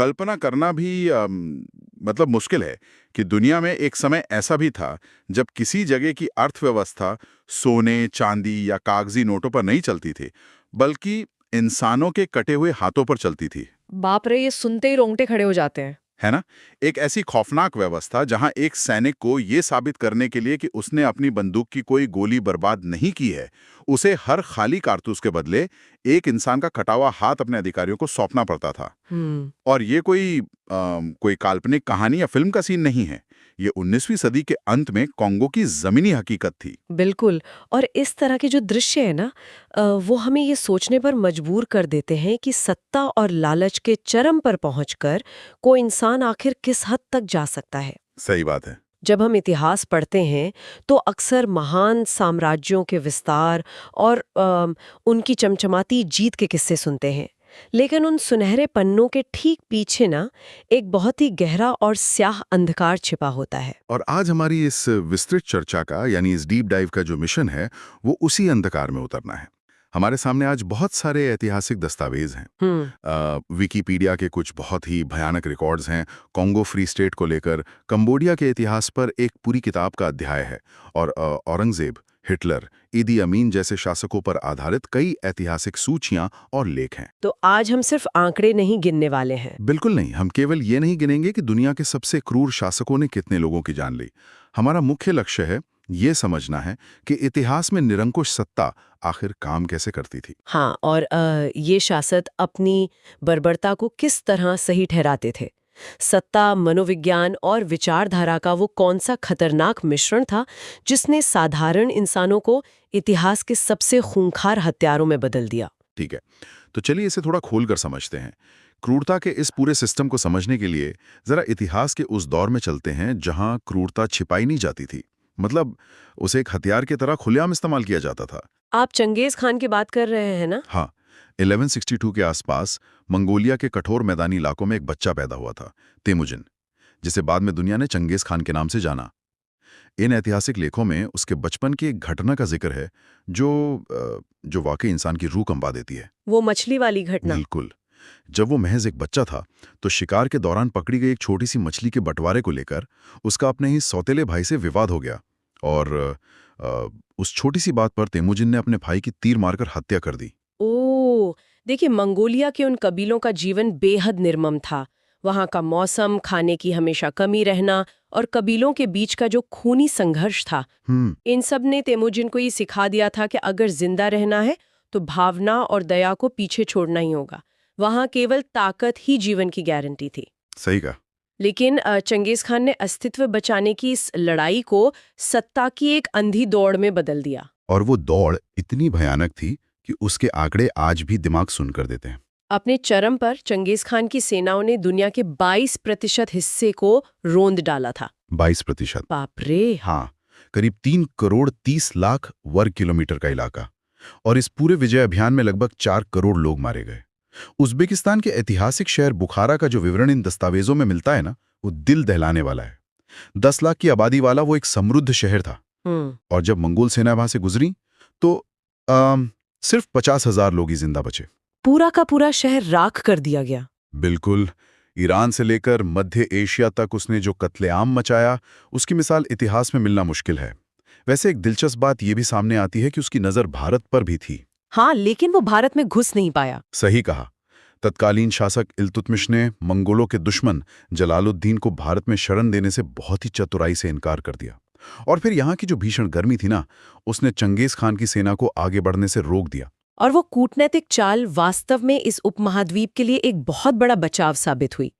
कल्पना करना भी मतलब मुश्किल है कि दुनिया में एक समय ऐसा भी था जब किसी जगह की अर्थव्यवस्था सोने, चांदी या कागजी नोटों पर नहीं चलती थी, बल्कि इंसानों के कटे हुए हाथों पर चलती थी। बाप रे, ये सुनते ही रोंगटे खड़े हो जाते हैं। है ना? एक ऐसी खौफनाक व्यवस्था जहां एक सैनिक को ये साबित करने के लिए कि उसने अपनी बंदूक की कोई गोली बर्बाद नहीं की है, उसे हर खाली कारतूस के बदले एक इंसान का कटा हुआ हाथ अपने अधिकारियों को सौंपना पड़ता था। हम्म। और ये कोई काल्पनिक कहानी या फिल्म का सीन नहीं है। ये 19वीं सदी के अंत में कांगो की जमीनी हकीकत थी। बिल्कुल। और इस तरह के जो दृश्य है ना, वो हमें ये सोचने पर मजबूर कर देते हैं कि सत्ता और लालच के चरम पर पहुंचकर कोई इंसान आखिर किस हद तक जा सकता है। सही बात है। जब हम इतिहास पढ़ते हैं तो अक्सर महान साम्राज्यों के विस्तार और उनकी चमचमाती जीत के किस्से सुनते हैं। लेकिन उन सुनहरे पन्नों के ठीक पीछे ना एक बहुत ही गहरा और स्याह अंधकार छिपा होता है। और आज हमारी इस विस्तृत चर्चा का यानी इस डीप डाइव का जो मिशन है, वो उसी अंधकार में उतरना है। हमारे सामने आज बहुत सारे ऐतिहासिक दस्तावेज हैं। हम्म। विकिपीडिया के कुछ बहुत ही भयानक रिकॉर्ड्स हैं, कॉन्गो फ्री स्टेट को लेकर, कंबोडिया के इतिहास पर एक पूरी किताब का अध्याय है, और औरंगजेब, हिटलर, ईदी अमीन जैसे शासकों पर आधारित कई ऐतिहासिक सूचियां और लेख हैं। तो आज हम सिर्फ आंकड़े नहीं गिनने वाले हैं। बिल्कुल नहीं, हम केवल ये नहीं गिनेंगे कि दुनिया के सबसे क्रूर शासकों ने कितने लोगों की जान ली। हमारा मुख्य लक्ष्य है ये समझना है कि इतिहास में निरंकुश सत्ता आखिर काम कैसे करती थी। हाँ, और ये शासक अपनी बर्बरता को किस तरह सही ठहराते थे। सत्ता, मनोविज्ञान और विचारधारा का वो कौन सा खतरनाक मिश्रण था जिसने साधारण इंसानों को इतिहास के सबसे खूंखार हत्यारों में बदल दिया। ठीक है, तो चलिए इसे थोड़ा खोलकर समझते हैं। क्रूरता के इस पूरे सिस्टम को समझने के लिए जरा इतिहास के उस दौर में चलते हैं जहां क्रूरता छिपाई नहीं जाती थी। मतलब उसे एक हथियार की तरह खुलेआम इस्तेमाल किया जाता था। आप चंगेज खान की बात कर रहे हैं ना? हाँ, 1162 के आसपास मंगोलिया के कठोर मैदानी इलाकों में एक बच्चा पैदा हुआ था, तेमुजिन, जिसे बाद में दुनिया ने चंगेज खान के नाम से जाना। इन ऐतिहासिक लेखों में उसके बचपन की एक घटना का जिक्र है जो वाकई इंसान की रूह कंपा देती है। वो मछली वाली घटना। बिल्कुल। जब वो महज एक बच्चा था तो शिकार के दौरान पकड़ी गई एक छोटी सी मछली के बंटवारे को लेकर उसका अपने ही सौतेले भाई से विवाद हो गया, और उस छोटी सी बात पर तेमुजिन ने अपने भाई की तीर मारकर हत्या कर दी। ओह! देखिए, मंगोलिया के उन कबीलों का जीवन बेहद निर्मम था। वहाँ का मौसम, खाने की हमेशा कमी रहना और कबीलों के बीच का जो खूनी संघर्ष था, हम्म। इन सब ने तेमुजिन को ये सिखा दिया था कि अगर जिंदा रहना है तो भावना और दया को पीछे छोड़ना ही होगा। वहाँ केवल ताकत ही जीवन की गारंटी थी। सही कहा। लेकिन चंगेज खान ने अस्तित्व बचाने की इस लड़ाई को सत्ता की एक अंधी दौड़ में बदल दिया। और वो दौड़ इतनी भयानक थी कि उसके आंकड़े आज भी दिमाग सुन कर देते हैं। अपने चरम पर चंगेज खान की सेनाओं ने दुनिया के 22% हिस्से को रोंद डाला था। 22%? बाप रे! हाँ, करीब 3 करोड़ 30 लाख वर्ग किलोमीटर का इलाका। और इस पूरे विजय अभियान में लगभग 4 करोड़ लोग मारे गए। उज़्बेकिस्तान के ऐतिहासिक शहर बुखारा का जो विवरण इन दस्तावेजों में मिलता है ना, वो दिल दहलाने वाला है। 10 लाख की आबादी वाला वो एक समृद्ध शहर था। हम्म। और जब मंगोल सेना वहां से गुजरी तो सिर्फ 50,000 लोग ही जिंदा बचे। पूरा का पूरा शहर राख कर दिया गया। बिल्कुल। ईरान से लेकर मध्य एशिया तक उसने जो कत्लेआम मचाया, उसकी मिसाल इतिहास में मिलना मुश्किल है। वैसे एक दिलचस्प बात यह भी सामने आती है कि उसकी नज़र भारत पर भी थी। हाँ, लेकिन वो भारत में घुस नहीं पाया। सही कहा। तत्कालीन शासक इल्तुतमिश ने मंगोलों के दुश्मन जलालुद्दीन को भारत में शरण देने से बहुत ही चतुराई से इनकार कर दिया। और फिर यहाँ की जो भीषण गर्मी थी ना, उसने चंगेज खान की सेना को आगे बढ़ने से रोक दिया। और वो कूटनैतिक चाल वास्तव में इस उपमहाद्वीप के लिए एक बहुत बड़ा बचाव साबित हुई,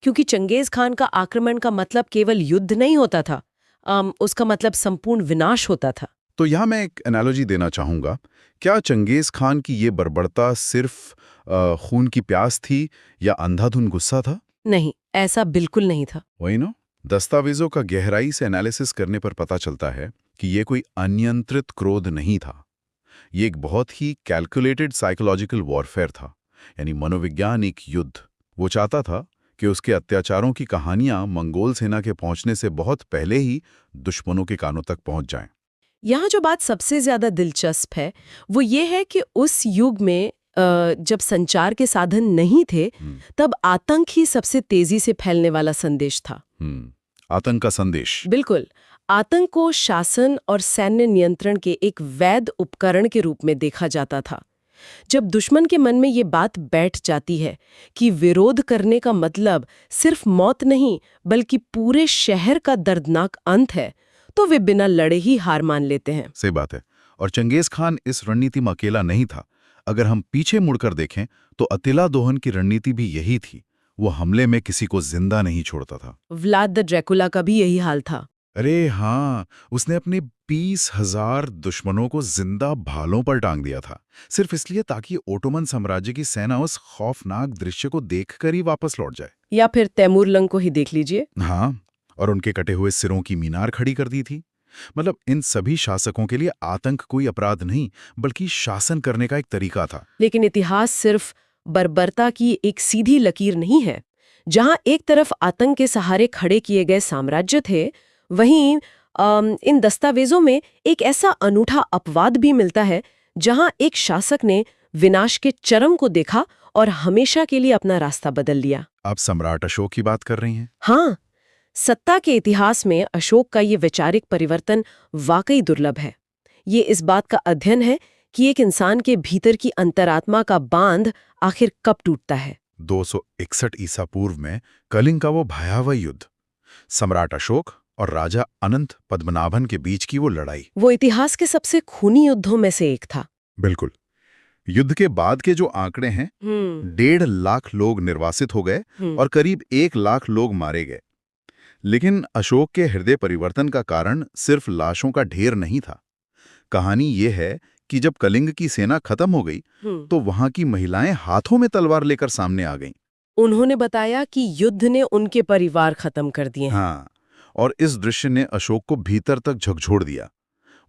क्योंकि चंगेज खान का आक्रमण का मतलब केवल युद्ध नहीं होता था, उसका मतलब संपूर्ण विनाश होता था। तो यहाँ मैं एक एनालॉजी देना चाहूँगा। क्या चंगेज खान की ये बर्बरता सिर्फ खून की प्यास थी या अंधाधुन गुस्सा था? नहीं, ऐसा बिल्कुल नहीं था। वही नो, दस्तावेजों का गहराई से एनालिसिस करने पर पता चलता है कि ये कोई अनियंत्रित क्रोध नहीं था। ये एक बहुत ही कैलकुलेटेड साइकोलॉजिकल वॉरफेयर था, यानी मनोवैज्ञानिक युद्ध। वो चाहता था कि उसके अत्याचारों की कहानियां मंगोल सेना के पहुंचने से बहुत पहले ही दुश्मनों के कानों तक पहुंच जाएं। यहाँ जो बात सबसे ज्यादा दिलचस्प है वो ये है कि उस युग में जब संचार के साधन नहीं थे, तब आतंक ही सबसे तेजी से फैलने वाला संदेश था। आतंक का संदेश। बिल्कुल। आतंक को शासन और सैन्य नियंत्रण के एक वैध उपकरण के रूप में देखा जाता था। जब दुश्मन के मन में ये बात बैठ जाती है कि विरोध करने का मतलब सिर्फ मौत नहीं बल्कि पूरे शहर का दर्दनाक अंत है, तो वे बिना लड़े ही हार मान लेते हैं। सही बात है। और चंगेज खान इस रणनीति में अकेला नहीं था। अगर हम पीछे मुड़कर देखें तो अतिला दोहन की रणनीति भी यही थी। वो हमले में किसी को जिंदा नहीं छोड़ता था। व्लाद द ड्रैकुला का भी यही हाल था। अरे हाँ, उसने अपने 20,000 दुश्मनों को जिंदा भालों पर टांग दिया था, सिर्फ इसलिए ताकि ओटोमन साम्राज्य की सेना उस खौफनाक दृश्य को देखकर ही वापस लौट जाए। या फिर तैमूर लंग को ही देख लीजिए। हाँ, और उनके कटे हुए सिरों की मीनार खड़ी कर दी थी। मतलब इन सभी शासकों के लिए आतंक कोई अपराध नहीं बल्कि शासन करने का एक तरीका था। लेकिन इतिहास सिर्फ बर्बरता की एक सीधी लकीर नहीं है। जहां एक तरफ आतंक के सहारे खड़े किए गए साम्राज्य थे, वहीं इन दस्तावेजों में एक ऐसा अनूठा अपवाद भी मिलता है जहां एक शासक ने विनाश के चरम को देखा और हमेशा के लिए अपना रास्ता बदल लिया। आप सम्राट अशोक की बात कर रही हैं? हाँ, सत्ता के इतिहास में अशोक का ये वैचारिक परिवर्तन वाकई दुर्लभ है। ये इस बात का अध्ययन है कि एक इंसान के भीतर की अंतरात्मा का बांध आखिर कब टूटता है। 261 ईसा पूर्व में कलिंग का वो भयावह युद्ध, सम्राट अशोक और राजा अनंत पद्मनाभन के बीच की वो लड़ाई, वो इतिहास के सबसे खूनी युद्धों में से एक था। बिल्कुल। युद्ध के बाद के जो आंकड़े हैं, 1.5 लाख लोग निर्वासित हो गए और करीब 1 लाख लोग मारे गए। लेकिन अशोक के हृदय परिवर्तन का कारण सिर्फ लाशों का ढेर नहीं था। कहानी ये है कि जब कलिंग की सेना खत्म हो गई तो वहां की महिलाएं हाथों में तलवार लेकर सामने आ गईं। उन्होंने बताया कि युद्ध ने उनके परिवार खत्म कर दिए। हाँ, और इस दृश्य ने अशोक को भीतर तक झकझोर दिया।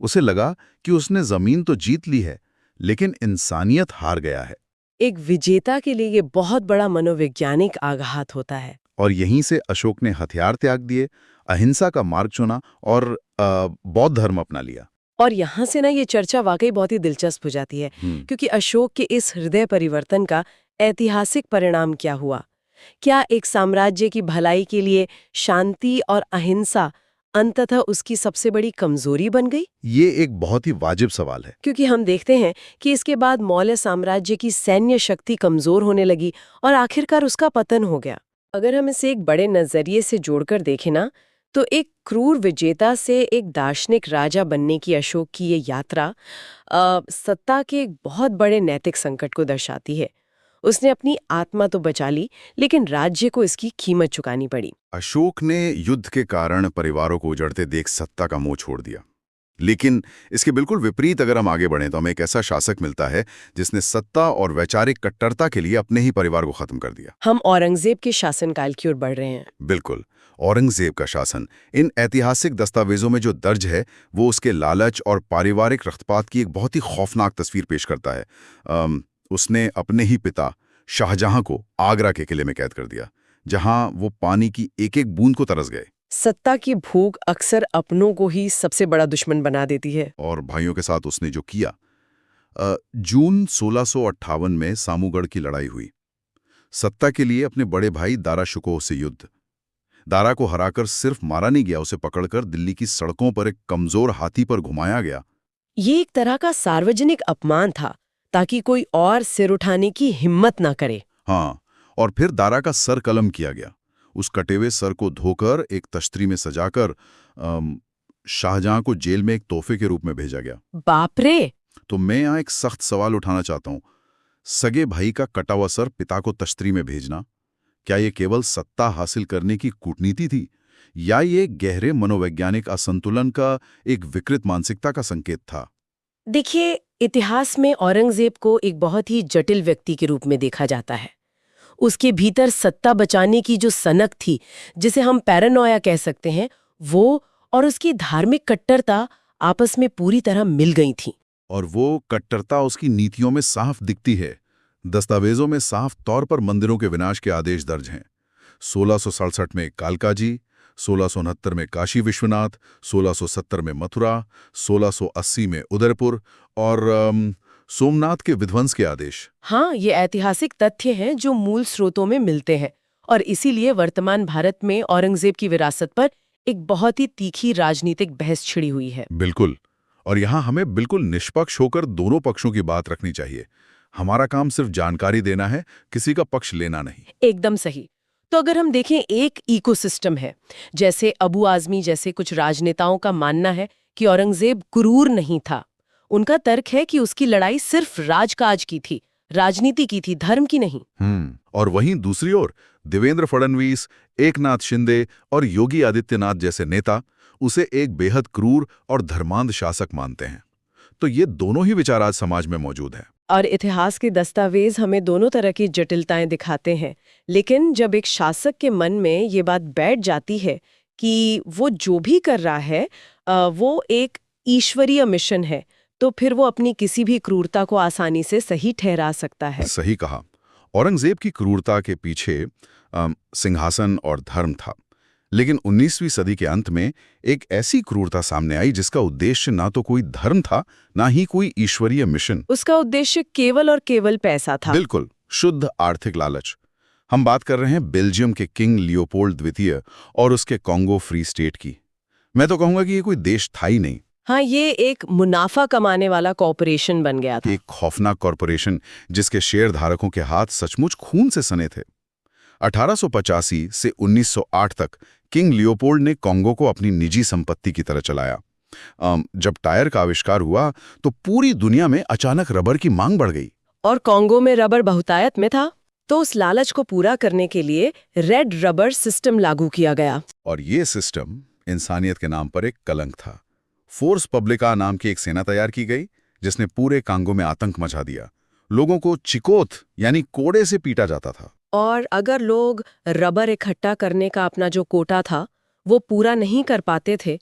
उसे लगा कि उसने जमीन तो जीत ली है, लेकिन इंसानियत हार गया है। एक विजेता के लिए ये बहुत बड़ा मनोवैज्ञानिक आघात होता है। और यहीं से अशोक ने हथियार त्याग दिए, अहिंसा का मार्ग चुना और बौद्ध धर्म अपना लिया। और यहाँ से ना ये चर्चा वाकई बहुत ही दिलचस्प हो जाती है, क्योंकि अशोक के इस हृदय परिवर्तन का ऐतिहासिक परिणाम क्या हुआ? क्या एक साम्राज्य की भलाई के लिए शांति और अहिंसा अंततः उसकी सबसे बड़ी कमजोरी बन गई? ये एक बहुत ही वाजिब सवाल है। क्योंकि हम देखते हैं कि इसके बाद मौर्य साम्राज्य की सैन्य शक्ति कमजोर होने लगी और आखिरकार उसका पतन हो गया। अगर हम इसे एक बड़े नजरिए से जोड़कर देखें ना, तो एक क्रूर विजेता से एक दार्शनिक राजा बनने की अशोक की ये यात्रा सत्ता के एक बहुत बड़े नैतिक संकट को दर्शाती है। उसने अपनी आत्मा तो बचा ली, लेकिन राज्य को इसकी कीमत चुकानी पड़ी। अशोक ने युद्ध के कारण परिवारों को उजड़ते देख सत्ता का मोह छोड़ दिया। लेकिन इसके बिल्कुल विपरीत अगर हम आगे बढ़ें तो हमें एक ऐसा शासक मिलता है जिसने सत्ता और वैचारिक कट्टरता के लिए अपने ही परिवार को खत्म कर दिया। हम औरंगजेब के शासनकाल की ओर बढ़ रहे हैं। बिल्कुल, औरंगजेब का शासन इन ऐतिहासिक दस्तावेजों में जो दर्ज है वो उसके लालच और पारिवारिक रक्तपात की एक बहुत ही खौफनाक तस्वीर पेश करता है। उसने अपने ही पिता शाहजहां को आगरा के किले में कैद कर दिया, जहां वो पानी की एक एक बूंद को तरस गए। सत्ता की भूख अक्सर अपनों को ही सबसे बड़ा दुश्मन बना देती है। और भाइयों के साथ उसने जो किया, जून 1658 में सामूगढ़ की लड़ाई हुई। सत्ता के लिए अपने बड़े भाई दारा शुकोह से युद्ध। दारा को हराकर सिर्फ मारा नहीं गया, उसे पकड़कर दिल्ली की सड़कों पर एक कमजोर हाथी पर घुमाया गया। ये एक तरह का सार्वजनिक अपमान था, ताकि कोई और सिर उठाने की हिम्मत ना करे। हाँ, और फिर दारा का सर कलम किया गया। उस कटे हुए सर को धोकर एक तश्तरी में सजाकर शाहजहां को जेल में एक तोहफे के रूप में भेजा गया। बाप रे! तो मैं यहाँ एक सख्त सवाल उठाना चाहता हूँ। सगे भाई का कटा हुआ सर पिता को तश्तरी में भेजना, क्या ये केवल सत्ता हासिल करने की कूटनीति थी, या ये गहरे मनोवैज्ञानिक असंतुलन का एक विकृत मानसिकता का संकेत था? देखिए, इतिहास में औरंगजेब को एक बहुत ही जटिल व्यक्ति के रूप में देखा जाता है। उसके भीतर सत्ता बचाने की जो सनक थी, जिसे हम पैरानोया कह सकते हैं, वो और उसकी धार्मिक कट्टरता आपस में पूरी तरह मिल गई थी। और वो कट्टरता उसकी नीतियों में साफ दिखती है। दस्तावेजों में साफ तौर पर मंदिरों के विनाश के आदेश दर्ज हैं। 1667 में कालकाजी, 1669 में काशी विश्वनाथ, 1670 में मथुरा, 1680 में उदयपुर और सोमनाथ के विध्वंस के आदेश। हाँ, ये ऐतिहासिक तथ्य हैं जो मूल स्रोतों में मिलते हैं और इसीलिए वर्तमान भारत में औरंगजेब की विरासत पर एक बहुत ही तीखी राजनीतिक बहस छिड़ी हुई है। बिल्कुल। और यहाँ हमें बिल्कुल निष्पक्ष होकर दोनों पक्षों की बात रखनी चाहिए। हमारा काम सिर्फ जानकारी देना है, किसी का पक्ष लेना नहीं। एकदम सही। तो अगर हम देखें, एक इकोसिस्टम है, जैसे अबू आजमी जैसे कुछ राजनेताओं का मानना है कि औरंगजेब क्रूर नहीं था। उनका तर्क है कि उसकी लड़ाई सिर्फ राजकाज की थी, राजनीति की थी, धर्म की नहीं। और वहीं दूसरी ओर देवेंद्र फडणवीस, एकनाथ शिंदे और योगी आदित्यनाथ जैसे नेता उसे एक बेहद क्रूर और धर्मांध शासक मानते हैं। तो ये दोनों ही विचार आज समाज में मौजूद हैं। और इतिहास के दस्तावेज हमें दोनों तरह की जटिलताएं दिखाते हैं। लेकिन जब एक शासक के मन में ये बात बैठ जाती है कि वो जो भी कर रहा है वो एक ईश्वरीय मिशन है, तो फिर वो अपनी किसी भी क्रूरता को आसानी से सही ठहरा सकता है। सही कहा। औरंगजेब की क्रूरता के पीछे सिंहासन और धर्म था, लेकिन 19वीं सदी के अंत में एक ऐसी क्रूरता सामने आई जिसका उद्देश्य ना तो कोई धर्म था, ना ही कोई ईश्वरीय मिशन। उसका उद्देश्य केवल और केवल पैसा था। बिल्कुल, शुद्ध आर्थिक लालच। हम बात कर रहे हैं बेल्जियम के किंग लियोपोल्ड द्वितीय और उसके कॉन्गो फ्री स्टेट की। मैं तो कहूंगा कि ये कोई देश था ही नहीं। हाँ, ये एक मुनाफा कमाने वाला कॉर्पोरेशन बन गया था। एक खौफनाक कॉर्पोरेशन जिसके शेयर धारकों के हाथ सचमुच खून से सने थे। 1885 से 1908 तक किंग लियोपोल्ड ने कॉन्गो को अपनी निजी संपत्ति की तरह चलाया। जब टायर का आविष्कार हुआ तो पूरी दुनिया में अचानक रबर की मांग बढ़ गई। और कॉन्गो में रबर बहुतायत में था, तो उस लालच को पूरा करने के लिए रेड रबर सिस्टम लागू किया गया। और ये सिस्टम इंसानियत के नाम पर एक कलंक था। फोर्स पब्लिका नाम की एक सेना तैयार की गई जिसने पूरे कांगो में आतंक मचा दिया। लोगों को चिकोत यानी कोड़े से पीटा जाता था। और अगर लोग रबर इकट्ठा करने का अपना जो कोटा था वो पूरा नहीं कर पाते थे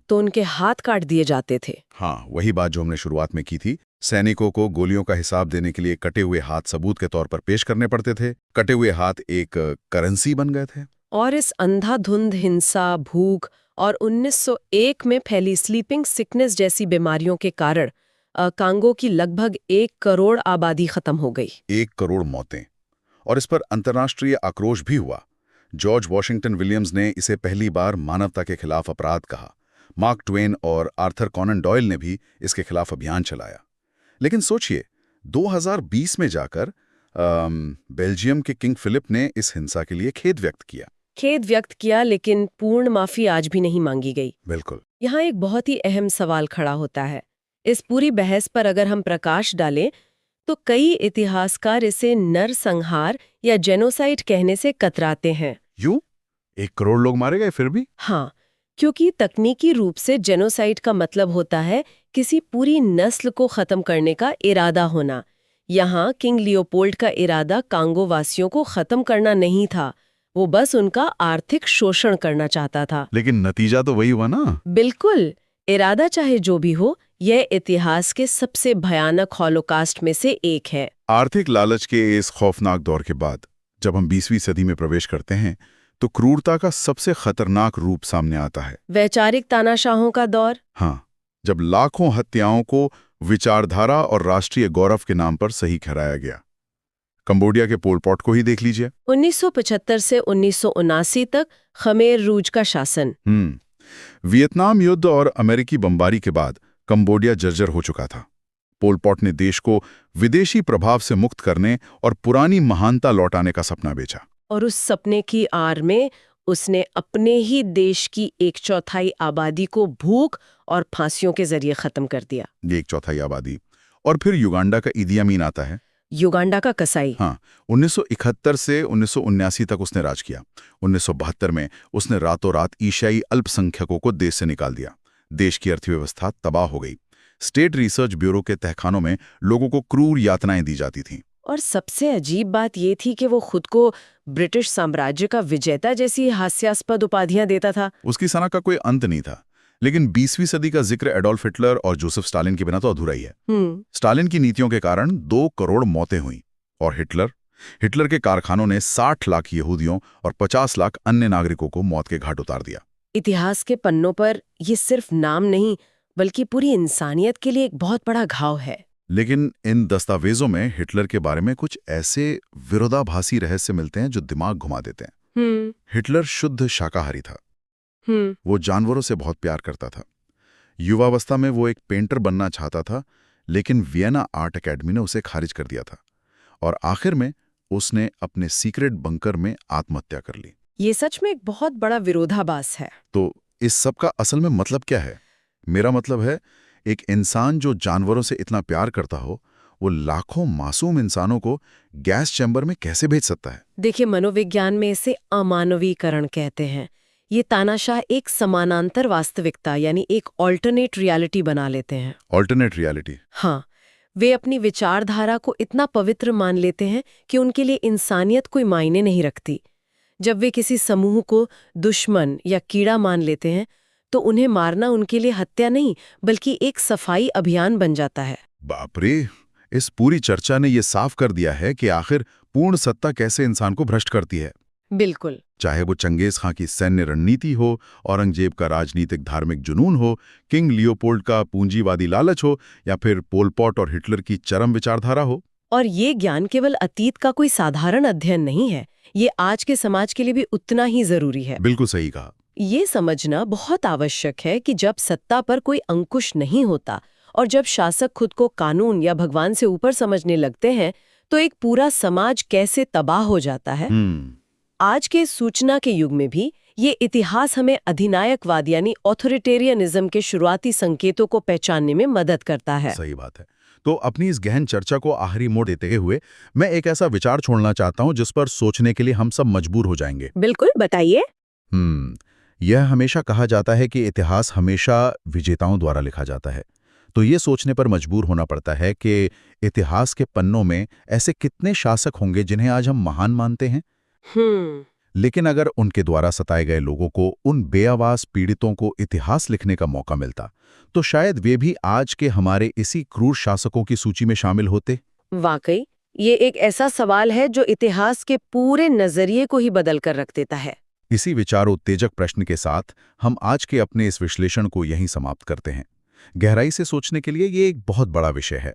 तो उनके हाथ काट दिए जाते थे। हाँ, वही बात जो हमने शुरुआत में की थी। सैनिकों को गोलियों का हिसाब देने के लिए कटे हुए हाथ सबूत के तौर पर पेश करने पड़ते थे। कटे हुए हाथ एक करेंसी बन गए थे। और इस अंधाधुंध हिंसा, भूख और 1901 में फैली स्लीपिंग सिकनेस जैसी बीमारियों के कारण कांगो की लगभग 1 करोड़ आबादी खत्म हो गई। 1 करोड़ मौतें। और इस पर अंतर्राष्ट्रीय आक्रोश भी हुआ। जॉर्ज वॉशिंगटन विलियम्स ने इसे पहली बार मानवता के खिलाफ अपराध कहा। मार्क ट्वेन और आर्थर कॉनन डॉयल ने भी इसके खिलाफ अभियान चलाया। लेकिन सोचिए, 2020 में जाकर बेल्जियम के किंग फिलिप ने इस हिंसा के लिए खेद व्यक्त किया। लेकिन पूर्ण माफी आज भी नहीं मांगी गई। बिल्कुल। यहाँ एक बहुत ही अहम सवाल खड़ा होता है। इस पूरी बहस पर अगर हम प्रकाश डालें तो कई इतिहासकार इसे नरसंहार या जेनोसाइड कहने से कतराते हैं। यूं? 1 करोड़ लोग मारे गए फिर भी? हाँ, क्योंकि तकनीकी रूप से जेनोसाइड का मतलब होता है किसी पूरी नस्ल को खत्म करने का इरादा होना। यहाँ किंग लियोपोल्ड का इरादा कांगो वासियों को खत्म करना नहीं था, वो बस उनका आर्थिक शोषण करना चाहता था। लेकिन नतीजा तो वही हुआ ना। बिल्कुल। इरादा चाहे जो भी हो, यह इतिहास के सबसे भयानक हॉलोकास्ट में से एक है। आर्थिक लालच के इस खौफनाक दौर के बाद जब हम 20वीं सदी में प्रवेश करते हैं तो क्रूरता का सबसे खतरनाक रूप सामने आता है। वैचारिक तानाशाहों का दौर। हाँ, जब लाखों हत्याओं को विचारधारा और राष्ट्रीय गौरव के नाम पर सही ठहराया गया। कंबोडिया के पोल पॉट को ही देख लीजिए। 1975 से 1979 तक खमेर रूज का शासन। वियतनाम युद्ध और अमेरिकी बमबारी के बाद कंबोडिया जर्जर हो चुका था। पोल पॉट ने देश को विदेशी प्रभाव से मुक्त करने और पुरानी महानता लौटाने का सपना बेचा। और उस सपने की आड़ में उसने अपने ही देश की 1/4 आबादी को भूख और फांसियों के जरिए खत्म कर दिया। 1/4 आबादी। और फिर युगांडा का इदी अमीन आता है। युगांडा का कसाई। हाँ, 1971 से 1979 तक उसने राज किया। 1972 में उसने रातों रात ईसाई अल्पसंख्यकों को देश से निकाल दिया। देश की अर्थव्यवस्था तबाह हो गई। स्टेट रिसर्च ब्यूरो के तहखानों में लोगों को क्रूर यातनाएं दी जाती थीं। और सबसे अजीब बात ये थी कि वो खुद को ब्रिटिश साम्राज्य का विजेता जैसी हास्यास्पद उपाधियां देता था। उसकी सना का कोई अंत नहीं था। लेकिन 20वीं सदी का जिक्र एडोल्फ हिटलर और जोसेफ स्टालिन के बिना तो अधूरा ही है। स्टालिन की नीतियों के कारण 2 करोड़ मौतें हुई। और हिटलर के कारखानों ने 60 लाख यहूदियों और 50 लाख अन्य नागरिकों को मौत के घाट उतार दिया। इतिहास के पन्नों पर ये सिर्फ नाम नहीं बल्कि पूरी इंसानियत के लिए एक बहुत बड़ा घाव है। लेकिन इन दस्तावेजों में हिटलर के बारे में कुछ ऐसे विरोधाभासी रहस्य मिलते हैं जो दिमाग घुमा देते हैं। हिटलर शुद्ध शाकाहारी था। वो जानवरों से बहुत प्यार करता था। युवावस्था में वो एक पेंटर बनना चाहता था, लेकिन वियना आर्ट एकेडमी ने उसे खारिज कर दिया था और आखिर में उसने अपने सीक्रेट बंकर में आत्महत्या कर ली। ये सच में एक बहुत बड़ा विरोधाभास है। तो इस सब का असल में मतलब क्या है? मेरा मतलब है, एक इंसान जो जानवरों से इतना प्यार करता हो, वो लाखों मासूम इंसानों को गैस चैम्बर में कैसे भेज सकता है? देखिए, मनोविज्ञान में इसे अमानवीकरण कहते हैं। ये तानाशाह एक समानांतर वास्तविकता यानी एक ऑल्टरनेट रियलिटी बना लेते हैं। Alternate reality? हाँ, वे अपनी विचारधारा को इतना पवित्र मान लेते हैं कि उनके लिए इंसानियत कोई मायने नहीं रखती। जब वे किसी समूह को दुश्मन या कीड़ा मान लेते हैं, तो उन्हें मारना उनके लिए हत्या नहीं, बल्कि एक सफाई अभियान बन जाता है। बाप रे! इस पूरी चर्चा ने ये साफ कर दिया है कि आखिर पूर्ण सत्ता कैसे इंसान को भ्रष्ट करती है। बिल्कुल। चाहे वो चंगेज खां की सैन्य रणनीति हो, औरंगजेब का राजनीतिक धार्मिक जुनून हो, किंग लियोपोल्ड का पूंजीवादी लालच हो, या फिर पोल पॉट और हिटलर की चरम विचारधारा हो। और ये ज्ञान केवल अतीत का कोई साधारण अध्ययन नहीं है, ये आज के समाज के लिए भी उतना ही जरूरी है। बिल्कुल सही कहा। ये समझना बहुत आवश्यक है कि जब सत्ता पर कोई अंकुश नहीं होता और जब शासक खुद को कानून या भगवान से ऊपर समझने लगते हैं, तो एक पूरा समाज कैसे तबाह हो जाता है। आज के सूचना के युग में भी ये इतिहास हमें अधिनायकवाद यानी ऑथोरिटेरियनिज्म के शुरुआती संकेतों को पहचानने में मदद करता है। सही बात है। तो अपनी इस गहन चर्चा को आखिरी मोड़ देते हुए मैं एक ऐसा विचार छोड़ना चाहता हूं जिस पर सोचने के लिए हम सब मजबूर हो जाएंगे। बिल्कुल, बताइए। यह हमेशा कहा जाता है कि इतिहास हमेशा विजेताओं द्वारा लिखा जाता है। तो ये सोचने पर मजबूर होना पड़ता है कि इतिहास के पन्नों में ऐसे कितने शासक होंगे जिन्हें आज हम महान मानते हैं। लेकिन अगर उनके द्वारा सताए गए लोगों को, उन बेआवाज पीड़ितों को इतिहास लिखने का मौका मिलता, तो शायद वे भी आज के हमारे इसी क्रूर शासकों की सूची में शामिल होते। वाकई ये एक ऐसा सवाल है जो इतिहास के पूरे नजरिए को ही बदल कर रख देता है। इसी विचारोत्तेजक प्रश्न के साथ हम आज के अपने इस विश्लेषण को यहीं समाप्त करते हैं। गहराई से सोचने के लिए ये एक बहुत बड़ा विषय है।